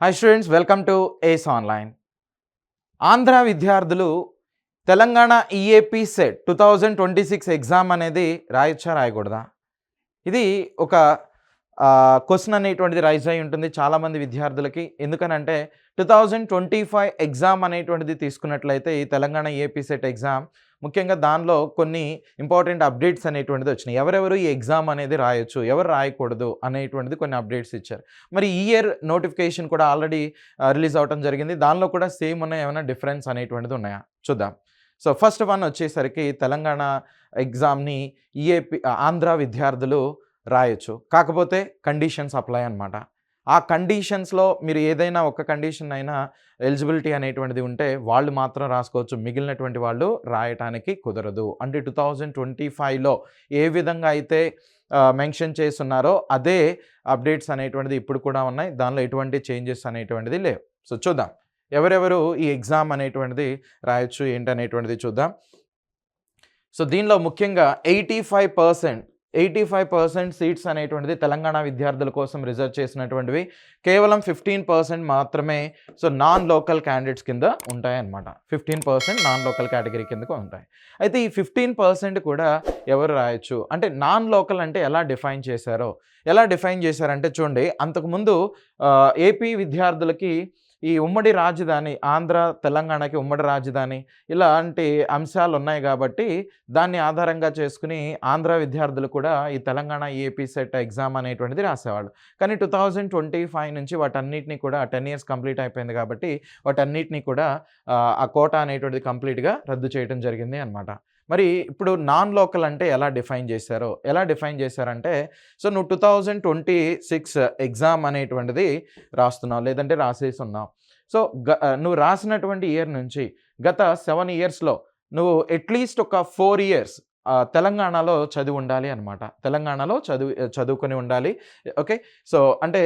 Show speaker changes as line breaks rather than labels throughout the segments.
Hi students, welcome to Ace online. Andhra విద్యార్థులు Telangana EAP set 2026 exam అనేది రాయొచ్చా, రాయకూడదా? ఇది ఒక క్వెషన్ అనేటువంటిది రైజ్ అయి ఉంటుంది చాలామంది విద్యార్థులకి. ఎందుకనంటే 2025 ఎగ్జామ్ అనేటువంటిది తీసుకున్నట్లయితే ఈ తెలంగాణ ఈఏపీ సెట్ ఎగ్జామ్ ముఖ్యంగా దానిలో కొన్ని ఇంపార్టెంట్ అప్డేట్స్ అనేటువంటిది వచ్చినాయి. ఎవరెవరు ఈ ఎగ్జామ్ అనేది రాయొచ్చు, ఎవరు రాయకూడదు అనేటువంటిది కొన్ని అప్డేట్స్ ఇచ్చారు. మరి ఈ ఇయర్ నోటిఫికేషన్ కూడా ఆల్రెడీ రిలీజ్ అవ్వడం జరిగింది. దానిలో కూడా సేమ్ ఉన్నాయి, ఏమైనా డిఫరెన్స్ అనేటువంటిది ఉన్నాయా చూద్దాం. సో ఫస్ట్ వన్ వచ్చేసరికి తెలంగాణ ఎగ్జామ్ని ఈఏపీ ఆంధ్ర విద్యార్థులు రాయొచ్చు. కాకపోతే కండిషన్స్ అప్లై అనమాట. ఆ కండిషన్స్‌లో మీరు ఏదైనా ఒక కండిషన్ అయినా ఎలిజిబిలిటీ అనేటువంటిది ఉంటే వాళ్ళు మాత్రం రాసుకోవచ్చు. మిగిలినటువంటి వాళ్ళు రాయటానికి కుదరదు. అంటే 2025లో ఏ విధంగా అయితే మెన్షన్ చేసున్నారో అదే అప్డేట్స్ అనేటువంటిది ఇప్పుడు కూడా ఉన్నాయి. దానిలో ఎటువంటి చేంజెస్ అనేటువంటిది లేవు. సో చూద్దాం ఎవరెవరు ఈ ఎగ్జామ్ అనేటువంటిది రాయొచ్చు ఏంటనేటువంటిది చూద్దాం. సో దీనిలో ముఖ్యంగా 85% సీట్స్ అనేటువంటిది తెలంగాణ విద్యార్థుల కోసం రిజర్వ్ చేసినటువంటివి. కేవలం 15% మాత్రమే నాన్ లోకల్ క్యాండిడేట్స్ కింద ఉంటాయన్నమాట. 15% నాన్ లోకల్ కేటగిరీ కిందకు ఉంటాయి. అయితే ఈ 15% కూడా ఎవరు రాయొచ్చు అంటే నాన్ లోకల్ అంటే ఎలా డిఫైన్ చేశారంటే చూడండి, అంతకుముందు ఏపీ విద్యార్థులకి ఈ ఉమ్మడి రాజధాని ఆంధ్ర, తెలంగాణకి ఉమ్మడి రాజధాని ఇలాంటి అంశాలు ఉన్నాయి కాబట్టి దాన్ని ఆధారంగా చేసుకుని ఆంధ్ర విద్యార్థులు కూడా ఈ తెలంగాణ ఏపీ సెట్ ఎగ్జామ్ అనేటువంటిది రాసేవాళ్ళు. కానీ 2025 నుంచి వాటన్నిటిని కూడా 10 ఇయర్స్ కంప్లీట్ అయిపోయింది కాబట్టి వాటన్నిటిని కూడా ఆ కోటా అనేటువంటిది కంప్లీట్‌గా రద్దు చేయడం జరిగింది అనమాట. మరి ఇప్పుడు నాన్ లోకల్ అంటే ఎలా డిఫైన్ చేశారంటే నువ్వు 2026 ఎగ్జామ్ అనేటువంటిది రాస్తున్నావు, లేదంటే రాసేసి ఉన్నావు. నువ్వు రాసినటువంటి ఇయర్ నుంచి గత 7 ఇయర్స్‌లో నువ్వు అట్‌లీస్ట్ ఒక 4 ఇయర్స్ తెలంగాణలో చదివి ఉండాలి అనమాట. తెలంగాణలో చదువుకొని ఉండాలి. ఓకే. అంటే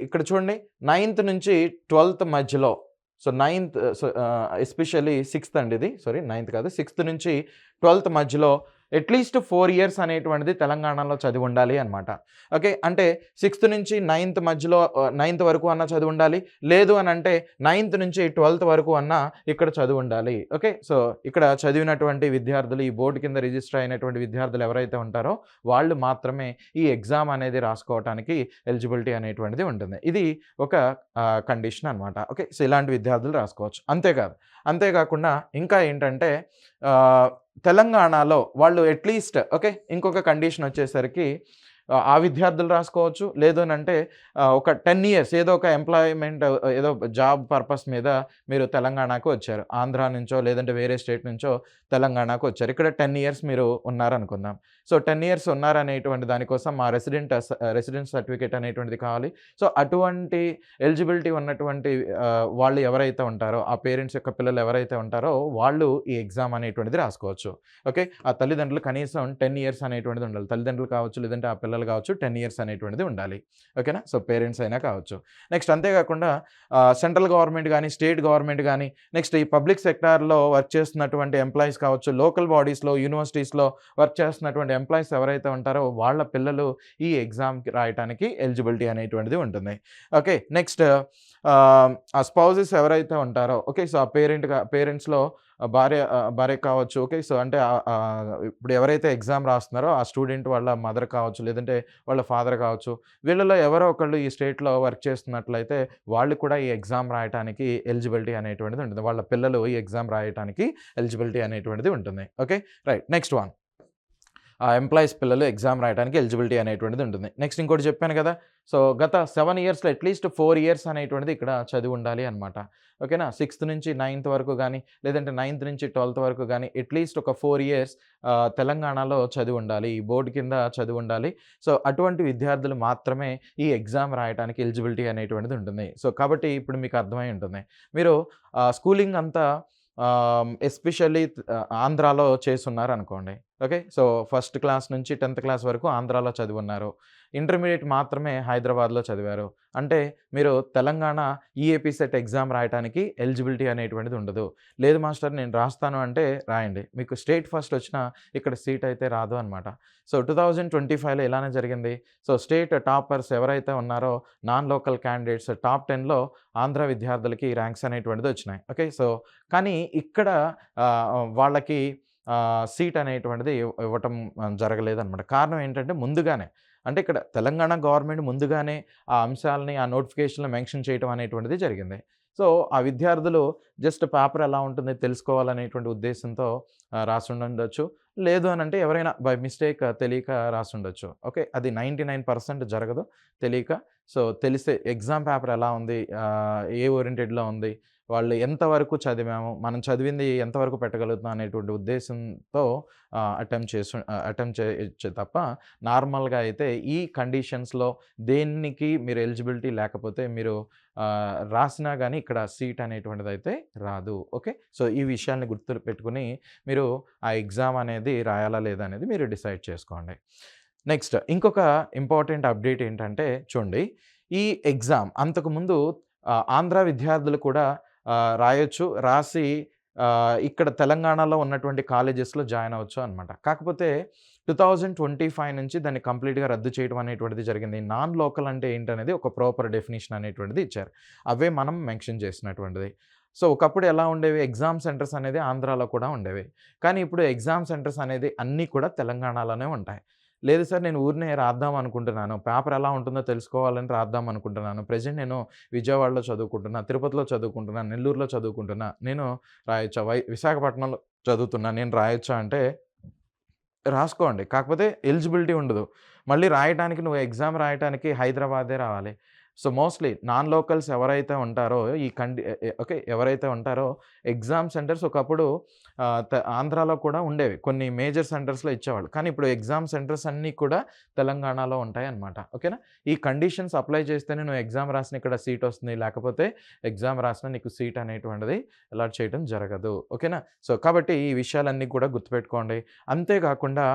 ఇక్కడ చూడండి, 9th నుంచి 12th మధ్యలో ఎస్పెషల్లీ 6th అండి ఇది. 9th కాదు, 6th నుంచి 12th మధ్యలో అట్‌లీస్ట్ 4 ఇయర్స్ అనేటువంటిది తెలంగాణలో చదివి ఉండాలి అనమాట. ఓకే. అంటే 6th నుంచి 9th మధ్యలో 9th వరకు అన్నా చదివి ఉండాలి. లేదు అనంటే 9th నుంచి 12th వరకు అన్నా ఇక్కడ చదివి ఉండాలి. ఓకే. ఇక్కడ చదివినటువంటి విద్యార్థులు, ఈ బోర్డు కింద రిజిస్టర్ అయినటువంటి విద్యార్థులు ఎవరైతే ఉంటారో వాళ్ళు మాత్రమే ఈ ఎగ్జామ్ అనేది రాసుకోవటానికి ఎలిజిబిలిటీ అనేటువంటిది ఉంటుంది. ఇది ఒక కండిషన్ అనమాట. ఓకే. ఇలాంటి విద్యార్థులు రాసుకోవచ్చు. అంతేకాకుండా ఇంకా ఏంటంటే తెలంగాణలో వాళ్ళు అట్‌లీస్ట్ ఇంకొక కండిషన్ వచ్చేసరికి ఆ విద్యార్థులు రాసుకోవచ్చు. లేదు అనంటే ఒక 10 ఇయర్స్ ఏదో ఒక ఎంప్లాయ్‌మెంట్, ఏదో జాబ్ పర్పస్ మీద మీరు తెలంగాణకు వచ్చారు. ఆంధ్ర నుంచో లేదంటే వేరే స్టేట్ నుంచో తెలంగాణకు వచ్చారు. ఇక్కడ 10 ఇయర్స్ మీరు ఉన్నారనుకుందాం. 10 ఇయర్స్ ఉన్నారనేటువంటి దానికోసం మా రెసిడెన్స్ సర్టిఫికేట్ అనేటువంటిది కావాలి. అటువంటి ఎలిజిబిలిటీ ఉన్నటువంటి వాళ్ళు ఎవరైతే ఉంటారో, ఆ పేరెంట్స్ యొక్క పిల్లలు ఎవరైతే ఉంటారో వాళ్ళు ఈ ఎగ్జామ్ అనేటువంటిది రాసుకోవచ్చు. ఓకే. ఆ తల్లిదండ్రులు కనీసం 10 ఇయర్స్ అనేటువంటిది ఉండాలి. తల్లిదండ్రులు కావచ్చు, లేదంటే ఆ పిల్లలు కావచ్చు, 10 ఇయర్స్ అనేటువంటిది ఉండాలి. ఓకేనా. పేరెంట్స్ అయినా కావచ్చు. నెక్స్ట్ అంతేకాకుండా సెంట్రల్ గవర్నమెంట్ కానీ, స్టేట్ గవర్నమెంట్ కానీ, నెక్స్ట్ ఈ పబ్లిక్ సెక్టార్‌లో వర్క్ చేస్తున్నటువంటి ఎంప్లాయీస్ కావచ్చు, లోకల్ బాడీస్‌లో, యూనివర్సిటీస్‌లో వర్క్ చేస్తున్నటువంటి ఎంప్లాయీస్ ఎవరైతే ఉంటారో వాళ్ళ పిల్లలు ఈ ఎగ్జామ్‌కి రాయటానికి ఎలిజిబిలిటీ అనేటువంటిది ఉంటుంది. ఓకే. నెక్స్ట్ ఆ స్పౌసెస్ ఎవరైతే ఉంటారో, ఓకే, ఆ పేరెంట్స్‌లో భార్య కావచ్చు. ఓకే. అంటే ఇప్పుడు ఎవరైతే ఎగ్జామ్ రాస్తున్నారో ఆ స్టూడెంట్ వాళ్ళ మదర్ కావచ్చు, లేదంటే వాళ్ళ ఫాదర్ కావచ్చు. వీళ్ళలో ఎవరో ఒకళ్ళు ఈ స్టేట్‌లో వర్క్ చేస్తున్నట్లయితే వాళ్ళు కూడా ఈ ఎగ్జామ్ రాయటానికి ఎలిజిబిలిటీ అనేటువంటిది ఉంటుంది. వాళ్ళ పిల్లలు ఈ ఎగ్జామ్ రాయటానికి ఎలిజిబిలిటీ అనేటువంటిది ఉంటుంది. ఓకే. రైట్. నెక్స్ట్ వన్, ఆ ఎంప్లాయీస్ పిల్లలు ఎగ్జామ్ రాయడానికి ఎలిజిబిలిటీ అనేటువంటిది ఉంటుంది. నెక్స్ట్ ఇంకోటి చెప్పాను కదా, గత 7 ఇయర్స్‌లో అట్‌లీస్ట్ 4 ఇయర్స్ అనేటువంటిది ఇక్కడ చదివి ఉండాలి అనమాట. ఓకేనా. 6th నుంచి 9th వరకు గానీ, లేదంటే 9th నుంచి 12th వరకు గానీ అట్‌లీస్ట్ ఒక 4 ఇయర్స్ తెలంగాణలో చదివి ఉండాలి. ఈ బోర్డు కింద చదివి ఉండాలి. అటువంటి విద్యార్థులు మాత్రమే ఈ ఎగ్జామ్ రాయడానికి ఎలిజిబిలిటీ అనేటువంటిది ఉంటుంది. కాబట్టి ఇప్పుడు మీకు అర్థమై ఉంటుంది. మీరు స్కూలింగ్ అంతా ఎస్పెషల్లీ ఆంధ్రాలో చేసున్నారనుకోండి. ఓకే. సో, ఫస్ట్ క్లాస్ నుంచి 10థ్ క్లాస్ వరకు ఆంధ్రాలో చదివున్నారు. ఇంటర్మీడియేట్ మాత్రమే హైదరాబాద్‌లో చదివారు. అంటే మీరు తెలంగాణ ఈఏపీ సెట్ ఎగ్జామ్ రాయటానికి ఎలిజిబిలిటీ అనేటువంటిది ఉండదు. లేదు మాస్టర్ నేను రాస్తాను అంటే రాయండి. మీకు స్టేట్ ఫస్ట్ వచ్చినా ఇక్కడ సీట్ అయితే రాదు అనమాట. సో, 2025లో ఇలానే జరిగింది. సో, స్టేట్ టాపర్స్ ఎవరైతే ఉన్నారో నాన్ లోకల్ క్యాండిడేట్స్ టాప్ 10లో ఆంధ్ర విద్యార్థులకి ర్యాంక్స్ అనేటువంటిది వచ్చినాయి. ఓకే. సో, కానీ ఇక్కడ వాళ్ళకి సీట్ అనేటువంటిది ఇవ్వటం జరగలేదనమాట. కారణం ఏంటంటే ముందుగానే అంటే ఇక్కడ తెలంగాణ గవర్నమెంట్ ముందుగానే ఆ అంశాలని, ఆ నోటిఫికేషన్‌లో మెన్షన్ చేయటం అనేటువంటిది జరిగింది. సో, ఆ విద్యార్థులు జస్ట్ పేపర్ ఎలా ఉంటుంది తెలుసుకోవాలనేటువంటి ఉద్దేశంతో రాసుండుండొచ్చు. లేదు అనంటే ఎవరైనా బై మిస్టేక్ తెలియక రాసుండొచ్చు. ఓకే. అది 99% జరగదు తెలియక. సో, తెలిసే ఎగ్జామ్ పేపర్ ఎలా ఉంది, ఏ ఓరియెంటెడ్‌లో ఉంది, వాళ్ళు ఎంతవరకు చదివాము, మనం చదివింది ఎంతవరకు పెట్టగలుగుతున్నాం అనేటువంటి ఉద్దేశంతో అటెంప్ట్ చేయొచ్చే తప్ప నార్మల్‌గా అయితే ఈ కండిషన్స్‌లో దేనికి మీరు ఎలిజిబిలిటీ లేకపోతే మీరు రాసినా గానీ ఇక్కడ సీట్ అనేటువంటిదైతే రాదు. ఓకే. సో, ఈ విషయాన్ని గుర్తు పెట్టుకొని మీరు ఆ ఎగ్జామ్ అనేది రాయాలా లేదా అనేది మీరు డిసైడ్ చేసుకోండి. నెక్స్ట్ ఇంకొక ఇంపార్టెంట్ అప్డేట్ ఏంటంటే చూడండి, ఈ ఎగ్జామ్ అంతకుముందు ఆంధ్ర విద్యార్థులు కూడా రాయొచ్చు. రాసి ఇక్కడ తెలంగాణలో ఉన్నటువంటి కాలేజెస్‌లో జాయిన్ అవ్వచ్చు అనమాట. కాకపోతే 2025 నుంచి దాన్ని కంప్లీట్‌గా రద్దు చేయడం అనేటువంటిది జరిగింది. నాన్ లోకల్ అంటే ఏంటనేది ఒక ప్రాపర్ డెఫినిషన్ అనేటువంటిది ఇచ్చారు. అవే మనం మెన్షన్ చేసినటువంటిది. సో, ఒకప్పుడు ఎలా ఉండేవి ఎగ్జామ్ సెంటర్స్ అనేది ఆంధ్రాలో కూడా ఉండేవి. కానీ ఇప్పుడు ఎగ్జామ్ సెంటర్స్ అనేది అన్నీ కూడా తెలంగాణలోనే ఉంటాయి. లేదు సార్ నేను ఊరినే రాద్దాం అనుకుంటున్నాను. పేపర్ ఎలా ఉంటుందో తెలుసుకోవాలని రాద్దాం అనుకుంటున్నాను. ప్రెజెంట్ నేను విజయవాడలో చదువుకుంటున్నా, తిరుపతిలో చదువుకుంటున్నా, నెల్లూరులో చదువుకుంటున్నా. నేను రాయొచ్చా? విశాఖపట్నంలో చదువుతున్నా. నేను రాయొచ్చా అంటే రాసుకోండి. కాకపోతే ఎలిజిబిలిటీ ఉండదు. మళ్ళీ రాయటానికి నువ్వు ఎగ్జామ్ రాయటానికి హైదరాబాదే రావాలి. సో, మోస్ట్‌లీ నాన్ లోకల్స్ ఎవరైతే ఉంటారో ఈ ఓకే. ఎవరైతే ఉంటారో ఎగ్జామ్ సెంటర్స్ ఒకప్పుడు ఆంధ్రాలో కూడా ఉండేవి. కొన్ని మేజర్ సెంటర్స్‌లో ఇచ్చేవాళ్ళు. కానీ ఇప్పుడు ఎగ్జామ్ సెంటర్స్ అన్నీ కూడా తెలంగాణలో ఉంటాయన్నమాట. ఓకేనా? ఈ కండిషన్స్ అప్లై చేస్తేనే నువ్వు ఎగ్జామ్ రాసిన ఇక్కడ సీట్ వస్తుంది. లేకపోతే ఎగ్జామ్ రాసినా నీకు సీట్ అనేటువంటిది అలాట్ చేయడం జరగదు. ఓకేనా? సో, కాబట్టి ఈ విషయాలన్నీ కూడా గుర్తుపెట్టుకోండి. అంతేకాకుండా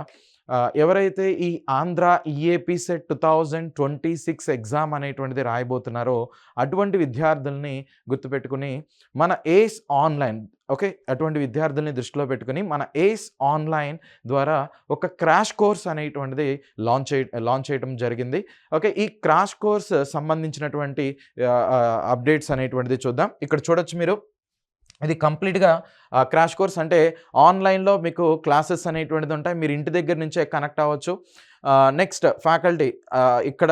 ఎవరైతే ఈ ఆంధ్ర ఈఏపీ సెట్ 2026 ఎగ్జామ్ అనేటువంటిది రాయబోతున్నారో అటువంటి విద్యార్థుల్ని గుర్తుపెట్టుకొని మన ఏస్ ఆన్‌లైన్ ఓకే. అటువంటి విద్యార్థుల్ని దృష్టిలో పెట్టుకొని మన ఏస్ ఆన్‌లైన్ ద్వారా ఒక క్రాష్ కోర్స్ అనేటువంటిది లాంచ్ చేయడం జరిగింది. ఓకే. ఈ క్రాష్ కోర్స్ సంబంధించినటువంటి అప్డేట్స్ అనేటువంటిది చూద్దాం. ఇక్కడ చూడొచ్చు మీరు. ఇది కంప్లీట్‌గా క్రాష్ కోర్స్ అంటే ఆన్‌లైన్‌లో మీకు క్లాసెస్ అనేటువంటిది ఉంటాయి. మీరు ఇంటి దగ్గర నుంచే కనెక్ట్ అవ్వచ్చు. నెక్స్ట్ ఫ్యాకల్టీ ఇక్కడ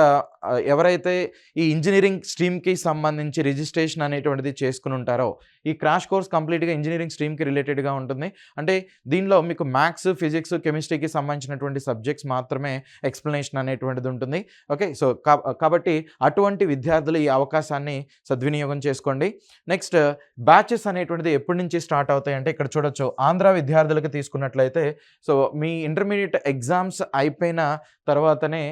ఎవరైతే ఈ ఇంజినీరింగ్ స్ట్రీమ్‌కి సంబంధించి రిజిస్ట్రేషన్ అనేటువంటిది చేసుకొని ఉంటారో ఈ క్రాష్ కోర్స్ కంప్లీట్‌గా ఇంజినీరింగ్ స్ట్రీమ్‌కి రిలేటెడ్‌గా ఉంటుంది. అంటే దీనిలో మీకు మ్యాథ్స్, ఫిజిక్స్, కెమిస్ట్రీకి సంబంధించినటువంటి సబ్జెక్ట్స్ మాత్రమే ఎక్స్‌ప్లనేషన్ అనేటువంటిది ఉంటుంది. ఓకే. సో, కాబట్టి అటువంటి విద్యార్థులు ఈ అవకాశాన్ని సద్వినియోగం చేసుకోండి. నెక్స్ట్ బ్యాచెస్ అనేటువంటిది ఎప్పటి నుంచి స్టార్ట్ అవుతాయంటే ఇక్కడ చూడొచ్చు. ఆంధ్ర విద్యార్థులకు తీసుకున్నట్లయితే సో, మీ ఇంటర్మీడియేట్ ఎగ్జామ్స్ అయిపోయిన తర్వాతనే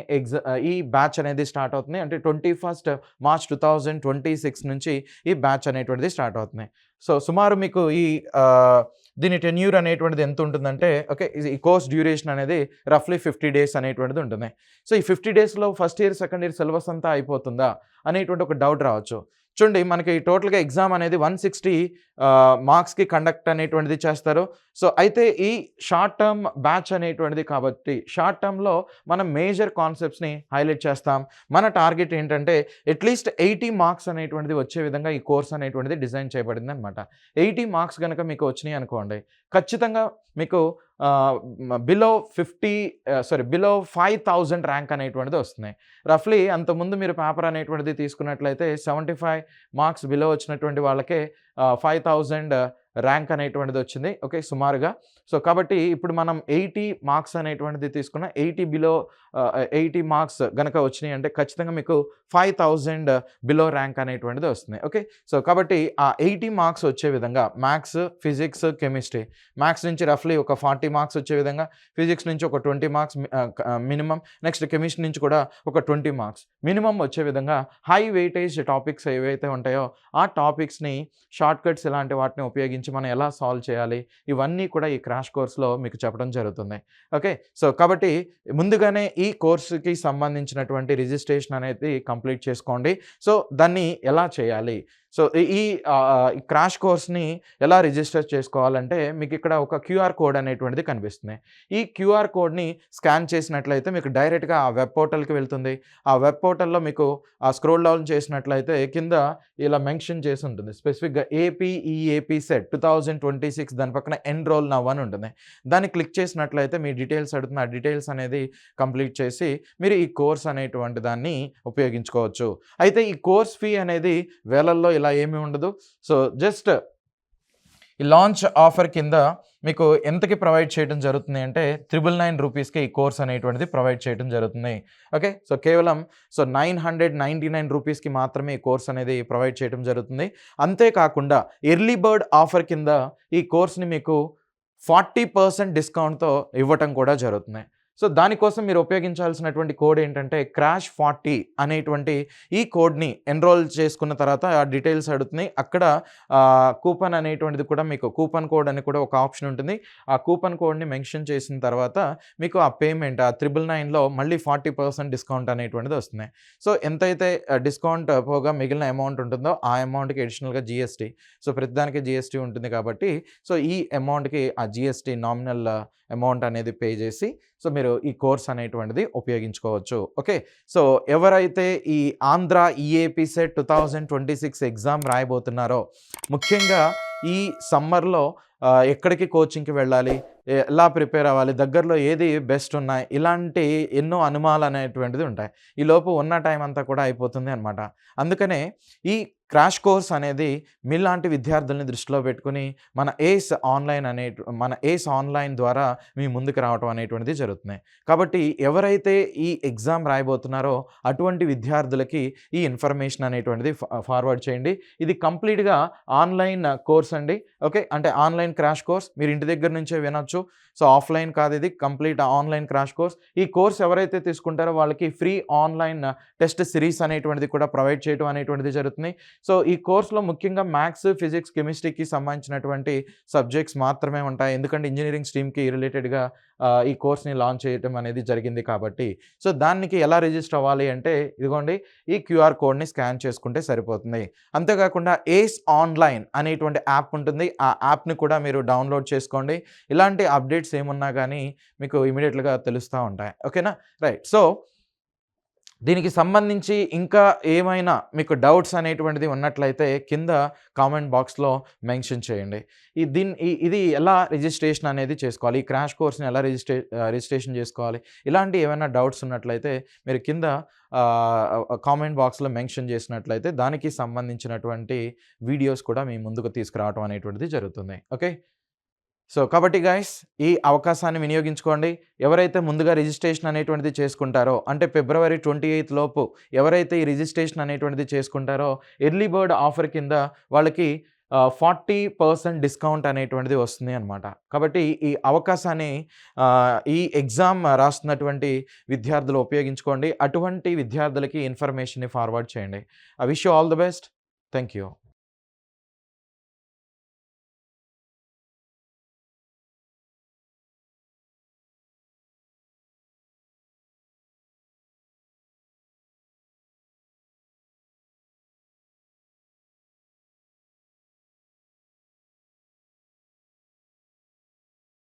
ఈ బ్యాచ్ అనేది స్టార్ట్ అవుతుంది. అంటే 21 మార్చ్ 2026 నుంచి ఈ బ్యాచ్ అనేటువంటిది స్టార్ట్ అవుతుంది. సో, సుమారు మీకు ఈ దీని టెన్యూర్ అనేటువంటిది ఎంత ఉంటుందంటే ఓకే. ఈ కోర్స్ డ్యూరేషన్ అనేది రఫ్‌లీ 50 డేస్ అనేటువంటిది ఉంటుంది. సో, ఈ 50 డేస్‌లో first year, second year syllabus అంతా అయిపోతుందా అనేటువంటి ఒక డౌట్ రావచ్చు. చూడండి మనకి టోటల్‌గా ఎగ్జామ్ అనేది 160 మార్క్స్‌కి కండక్ట్ అనేటువంటిది చేస్తారు. సో, అయితే ఈ షార్ట్ టర్మ్ బ్యాచ్ అనేటువంటిది కాబట్టి షార్ట్ టర్మ్‌లో మనం మేజర్ కాన్సెప్ట్స్‌ని హైలైట్ చేస్తాం. మన టార్గెట్ ఏంటంటే అట్‌లీస్ట్ 80 మార్క్స్ అనేటువంటిది వచ్చే విధంగా ఈ కోర్స్ అనేటువంటిది డిజైన్ చేయబడిందనమాట. 80 మార్క్స్ గనక మీకు వచ్చినాయి అనుకోండి, ఖచ్చితంగా మీకు బిలో 5,000 ర్యాంక్ అనేటువంటిది వస్తున్నాయి. రఫ్‌లీ అంతకుముందు మీరు పేపర్ అనేటువంటిది తీసుకున్నట్లయితే 75 మార్క్స్ బిలో వచ్చినటువంటి వాళ్ళకే 5,000 ర్యాంక్ అనేటువంటిది వచ్చింది. ఓకే. సుమారుగా. సో, కాబట్టి ఇప్పుడు మనం 80 మార్క్స్ అనేటువంటిది తీసుకున్న 80 మార్క్స్ గనక వచ్చినాయి అంటే ఖచ్చితంగా మీకు 5,000 బిలో ర్యాంక్ అనేటువంటిది వస్తుంది. ఓకే. సో, కాబట్టి ఆ 80 మార్క్స్ వచ్చే విధంగా మ్యాథ్స్, ఫిజిక్స్, కెమిస్ట్రీ మ్యాథ్స్ నుంచి రఫ్‌లీ ఒక 40 మార్క్స్ వచ్చే విధంగా, ఫిజిక్స్ నుంచి ఒక 20 మార్క్స్ మినిమమ్, నెక్స్ట్ కెమిస్ట్రీ నుంచి కూడా ఒక 20 మార్క్స్ మినిమమ్ వచ్చే విధంగా హై వెయిటేజ్ టాపిక్స్ ఏవైతే ఉంటాయో ఆ టాపిక్స్‌ని షార్ట్ కట్స్ ఇలాంటి వాటిని ఉపయోగించి ఉపయోగించి మనం ఎలా సాల్వ్ చేయాలి, ఇవన్నీ కూడా ఈ క్రాష్ కోర్స్‌లో మీకు చెప్పడం జరుగుతుంది. ఓకే. సో, కాబట్టి ముందుగానే ఈ కోర్స్‌కి సంబంధించినటువంటి రిజిస్ట్రేషన్ అనేది కంప్లీట్ చేసుకోండి. సో, దాన్ని ఎలా చేయాలి? సో, ఈ ఈ క్రాష్ కోర్స్‌ని ఎలా రిజిస్టర్ చేసుకోవాలంటే మీకిక్కడ ఒక క్యూఆర్ కోడ్ అనేటువంటిది కనిపిస్తుంది. ఈ క్యూఆర్ కోడ్‌ని స్కాన్ చేసినట్లయితే మీకు డైరెక్ట్‌గా ఆ వెబ్ పోర్టల్‌కి వెళ్తుంది. ఆ వెబ్ పోర్టల్‌లో మీకు స్క్రోల్ డౌన్ చేసినట్లయితే కింద ఇలా మెన్షన్ చేసి ఉంటుంది. స్పెసిఫిక్‌గా ఏపీఈఏపీ సెట్ 2026 దాని పక్కన ఎన్రోల్ నౌ అని ఉంటుంది. దాన్ని క్లిక్ చేసినట్లయితే మీ డీటెయిల్స్ అడుగుతుంది. ఆ డీటెయిల్స్ అనేది కంప్లీట్ చేసి మీరు ఈ కోర్స్ అనేటువంటి దాన్ని ఉపయోగించుకోవచ్చు. అయితే ఈ కోర్స్ ఫీ అనేది వేలల్లో ఇలా ఏమీ ఉండదు. సో, జస్ట్ ఈ లాంచ్ ఆఫర్ కింద మీకు ఎంతకి ప్రొవైడ్ చేయడం జరుగుతుంది అంటే రూ. 999కి ఈ కోర్స్ అనేటువంటిది ప్రొవైడ్ చేయడం జరుగుతుంది. ఓకే. సో, కేవలం రూ. 999కి మాత్రమే ఈ కోర్స్ అనేది ప్రొవైడ్ చేయడం జరుగుతుంది. అంతేకాకుండా ఎర్లీ బర్డ్ ఆఫర్ కింద ఈ కోర్స్‌ని మీకు 40% డిస్కౌంట్‌తో ఇవ్వటం కూడా జరుగుతుంది. సో, దానికోసం మీరు ఉపయోగించాల్సినటువంటి కోడ్ ఏంటంటే క్రాష్40 అనేటువంటి ఈ కోడ్‌ని ఎన్రోల్ చేసుకున్న తర్వాత ఆ డీటెయిల్స్ అడుగుతుంది. అక్కడ కూపన్ అనేటువంటిది కూడా మీకు కూపన్ కోడ్ అని కూడా ఒక ఆప్షన్ ఉంటుంది. ఆ కూపన్ కోడ్‌ని మెన్షన్ చేసిన తర్వాత మీకు ఆ పేమెంట్ ఆ 999లో మళ్ళీ 40% డిస్కౌంట్ అనేటువంటిది వస్తుంది. సో, ఎంతైతే డిస్కౌంట్ పోగా మిగిలిన అమౌంట్ ఉంటుందో ఆ అమౌంట్‌కి అడిషనల్‌గా జీఎస్టీ. సో, ప్రతిదానికి జీఎస్టీ ఉంటుంది కాబట్టి సో, ఈ అమౌంట్‌కి ఆ జీఎస్టీ నామినల్ అమౌంట్ అనేది పే చేసి సో, మీరు ఈ కోర్స్ అనేటువంటిది ఉపయోగించుకోవచ్చు. ఓకే. సో, ఎవరైతే ఈ ఆంధ్ర ఈఏపీ సెట్ 2026 ఎగ్జామ్ రాయబోతున్నారో ముఖ్యంగా ఈ సమ్మర్‌లో ఎక్కడికి కోచింగ్‌కి వెళ్ళాలి, ఎలా ప్రిపేర్ అవ్వాలి, దగ్గరలో ఏది బెస్ట్ ఉన్నాయి, ఇలాంటి ఎన్నో అనుమానాలు అనేటువంటిది ఉంటాయి. ఈలోపు ఉన్న టైం అంతా కూడా అయిపోతుంది అనమాట. అందుకనే ఈ క్రాష్ కోర్స్ అనేది మీలాంటి విద్యార్థుల్ని దృష్టిలో పెట్టుకొని మన ఏస్ ఆన్లైన్ ద్వారా మీ ముందుకు రావటం అనేటువంటిది జరుగుతుంది. కాబట్టి ఎవరైతే ఈ ఎగ్జామ్ రాయబోతున్నారో అటువంటి విద్యార్థులకి ఈ ఇన్ఫర్మేషన్ అనేటువంటిది ఫార్వర్డ్ చేయండి. ఇది కంప్లీట్‌గా ఆన్‌లైన్ కోర్స్ అండి. ఓకే. అంటే ఆన్‌లైన్ క్రాష్ కోర్స్ మీరు ఇంటి దగ్గర నుంచే వినొచ్చు. సో, ఆఫ్‌లైన్ కాదు, ఇది కంప్లీట్ ఆన్‌లైన్ క్రాష్ కోర్స్. ఈ కోర్స్ ఎవరైతే తీసుకుంటారో వాళ్ళకి ఫ్రీ ఆన్‌లైన్ టెస్ట్ సిరీస్ అనేటువంటిది కూడా ప్రొవైడ్ చేయడం అనేటువంటిది జరుగుతుంది. సో, ఈ కోర్స్‌లో ముఖ్యంగా మ్యాథ్స్, ఫిజిక్స్, కెమిస్ట్రీకి సంబంధించినటువంటి సబ్జెక్ట్స్ మాత్రమే ఉంటాయి. ఎందుకంటే ఇంజినీరింగ్ స్ట్రీమ్‌కి రిలేటెడ్‌గా ఈ కోర్స్‌ని లాంచ్ చేయటం అనేది జరిగింది కాబట్టి. సో, దానికి ఎలా రిజిస్టర్ అవ్వాలి అంటే ఇదిగోండి ఈ క్యూఆర్ కోడ్‌ని స్కాన్ చేసుకుంటే సరిపోతుంది. అంతేకాకుండా ఏస్ ఆన్‌లైన్ అనేటువంటి యాప్ ఉంటుంది. ఆ యాప్‌ని కూడా మీరు డౌన్‌లోడ్ చేసుకోండి. ఇలాంటి అప్డేట్స్ ఏమున్నా గానీ మీకు ఇమ్మీడియేట్‌గా తెలుస్తా ఉంటాయి. ఓకేనా? రైట్. సో, దీనికి సంబంధించి ఇంకా ఏమైనా మీకు డౌట్స్ అనేటువంటిది ఉన్నట్లయితే కింద కామెంట్ బాక్స్‌లో మెన్షన్ చేయండి. ఇది ఎలా రిజిస్ట్రేషన్ అనేది చేసుకోవాలి, ఈ క్రాష్ కోర్స్‌ని ఎలా రిజిస్ట్రేషన్ చేసుకోవాలి, ఇలాంటి ఏమైనా డౌట్స్ ఉన్నట్లయితే మీరు కింద కామెంట్ బాక్స్‌లో మెన్షన్ చేసినట్లయితే దానికి సంబంధించినటువంటి వీడియోస్ కూడా మీ ముందుకు తీసుకురావడం అనేటువంటిది జరుగుతుంది. ఓకే. సో, కాబట్టి గైస్ ఈ అవకాశాన్ని వినియోగించుకోండి. ఎవరైతే ముందుగా రిజిస్ట్రేషన్ అనేటువంటిది చేసుకుంటారో అంటే ఫిబ్రవరి 28 లోపు ఎవరైతే ఈ రిజిస్ట్రేషన్ అనేటువంటిది చేసుకుంటారో ఎర్లీ బర్డ్ ఆఫర్ కింద వాళ్ళకి 40% డిస్కౌంట్ అనేటువంటిది వస్తుంది అనమాట. కాబట్టి ఈ అవకాశాన్ని ఈ ఎగ్జామ్ రాస్తున్నటువంటి విద్యార్థులు ఉపయోగించుకోండి. అటువంటి విద్యార్థులకి ఇన్ఫర్మేషన్‌ని ఫార్వర్డ్ చేయండి. I wish you all the best. Thank you.